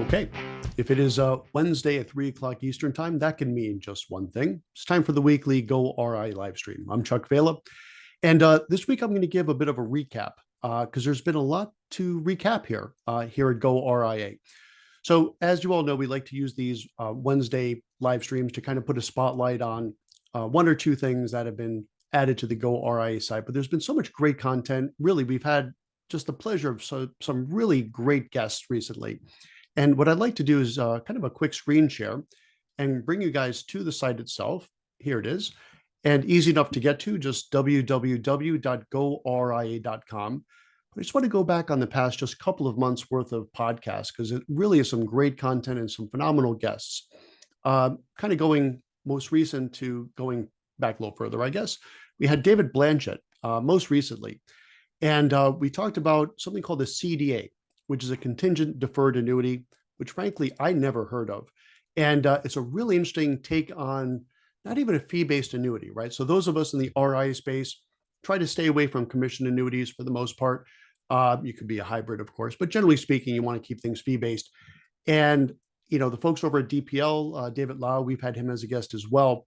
Okay, if it is Wednesday at 3 o'clock Eastern time, that can mean just one thing. It's time for the weekly goRIA live stream. I'm Chuck Vela, and this week I'm going to give a bit of a recap because there's been a lot to recap here at goRIA. So as you all know, we like to use these Wednesday live streams to kind of put a spotlight on one or two things that have been added to the goRIA site. But there's been so much great content. Really, we've had just the pleasure of some really great guests recently. And what I'd like to do is kind of a quick screen share and bring you guys to the site itself. Here it is. And easy enough to get to, just www.goria.com. I just want to go back on the past just couple of months worth of podcasts because it really is some great content and some phenomenal guests. Kind of going most recent to going back a little further, I guess. We had David Blanchett most recently. And we talked about something called the CDA, which is a contingent deferred annuity, which frankly, I never heard of. And it's a really interesting take on not even a fee-based annuity, right? So those of us in the RIA space try to stay away from commission annuities for the most part. You could be a hybrid, of course, but generally speaking, you want to keep things fee-based. And, you know, the folks over at DPL, David Lau, we've had him as a guest as well,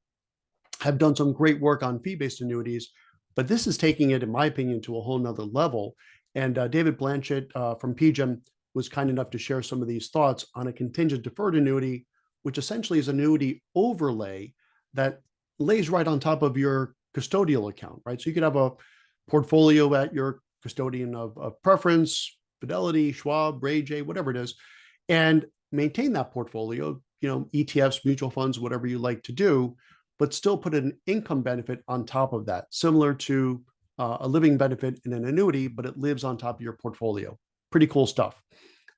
have done some great work on fee-based annuities, but this is taking it, in my opinion, to a whole nother level. And David Blanchett from PGIM was kind enough to share some of these thoughts on a contingent deferred annuity, which essentially is an annuity overlay that lays right on top of your custodial account, right? So you could have a portfolio at your custodian of preference, Fidelity, Schwab, Ray J, whatever it is, and maintain that portfolio, you know, ETFs, mutual funds, whatever you like to do, but still put an income benefit on top of that, similar to a living benefit in an annuity, but it lives on top of your portfolio. Pretty cool stuff.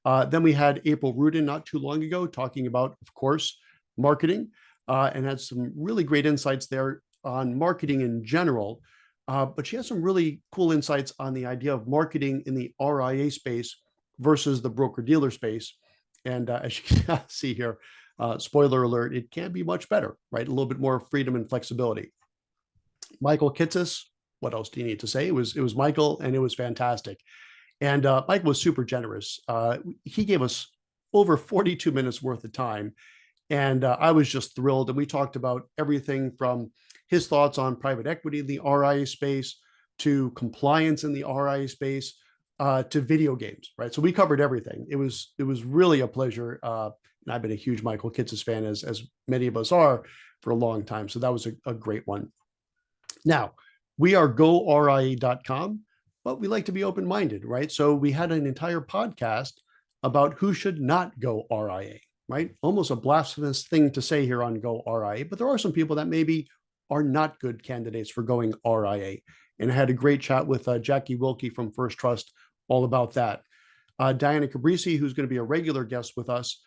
Then we had April Rudin not too long ago talking about, of course, marketing and had some really great insights there on marketing in general. But she has some really cool insights on the idea of marketing in the RIA space versus the broker-dealer space. And as you can see here, spoiler alert, it can be much better, right? A little bit more freedom and flexibility. Michael Kitces, what else do you need to say? It was Michael, and it was fantastic. And Michael was super generous. He gave us over 42 minutes worth of time. And I was just thrilled. And we talked about everything from his thoughts on private equity in the RIA space to compliance in the RIA space to video games, right? So we covered everything. It was really a pleasure. And I've been a huge Michael Kitces fan, as many of us are, for a long time. So that was a great one. Now, we are goria.com, but we like to be open-minded, right? So we had an entire podcast about who should not go RIA, right? Almost a blasphemous thing to say here on goRIA, but there are some people that maybe are not good candidates for going RIA. And I had a great chat with Jackie Wilke from First Trust all about that. Diana Cabrices, who's going to be a regular guest with us,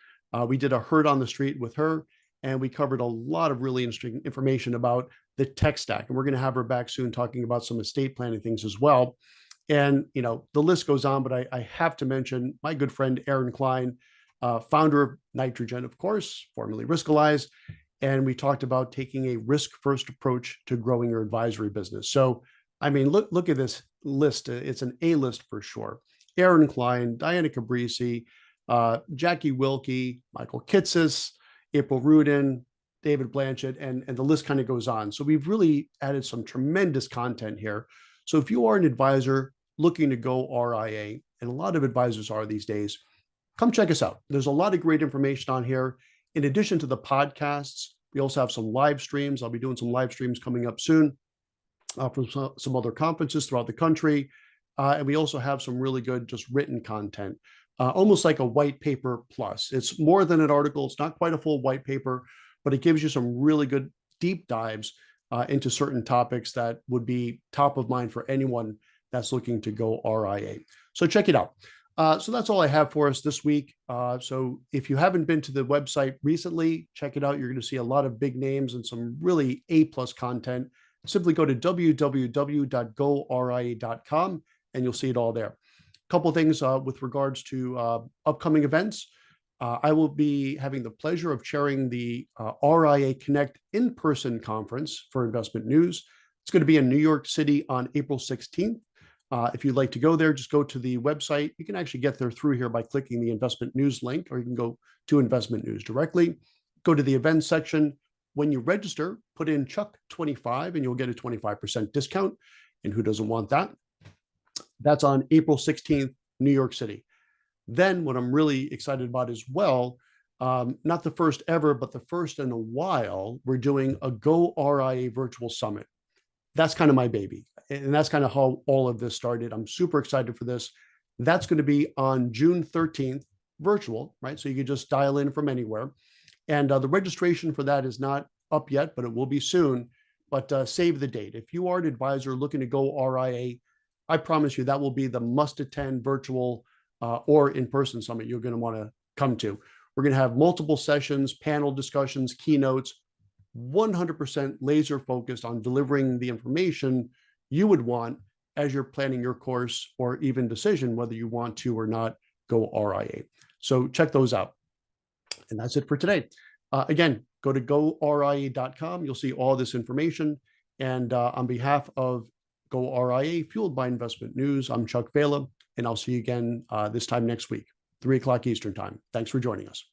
we did a Herd on the Street with her, and we covered a lot of really interesting information about the tech stack. And we're going to have her back soon talking about some estate planning things as well. And, you know, the list goes on, but I have to mention my good friend, Aaron Klein, founder of Nitrogen, of course, formerly Riskalyze. And we talked about taking a risk-first approach to growing your advisory business. So, I mean, look at this list. It's an A list for sure. Aaron Klein, Diana Cabrices, Jackie Wilke, Michael Kitces, April Rudin, David Blanchett, and the list kind of goes on. So we've really added some tremendous content here. So if you are an advisor looking to go RIA, and a lot of advisors are these days, come check us out. There's a lot of great information on here. In addition to the podcasts, we also have some live streams. I'll be doing some live streams coming up soon from some other conferences throughout the country. And we also have some really good just written content, almost like a white paper plus. It's more than an article. It's not quite a full white paper, but it gives you some really good deep dives into certain topics that would be top of mind for anyone that's looking to go RIA. So check it out. So that's all I have for us this week. So if you haven't been to the website recently, check it out. You're going to see a lot of big names and some really A-plus content. Simply go to www.goria.com and you'll see it all there. A couple of things with regards to upcoming events. I will be having the pleasure of chairing the RIA Connect in-person conference for investment news. It's going to be in New York City on April 16th. If you'd like to go there, just go to the website. You can actually get there through here by clicking the investment news link, or you can go to investment news directly. Go to the events section. When you register, put in Chuck 25 and you'll get a 25% discount. And who doesn't want that? That's on April 16th, New York City. Then what I'm really excited about as well, not the first ever, but the first in a while, we're doing a goRIA virtual summit. That's kind of my baby. And that's kind of how all of this started. I'm super excited for this. That's going to be on June 13th, virtual, right? So you can just dial in from anywhere. And the registration for that is not up yet, but it will be soon. But save the date. If you are an advisor looking to goRIA, I promise you that will be the must-attend virtual or in-person summit you're going to want to come to. We're going to have multiple sessions, panel discussions, keynotes, 100% laser focused on delivering the information you would want as you're planning your course or even decision whether you want to or not goRIA. So check those out. And that's it for today. Again, go to goRIA.com. You'll see all this information. And on behalf of goRIA, fueled by investment news, I'm Chuck Vela, and I'll see you again this time next week, 3 o'clock Eastern time. Thanks for joining us.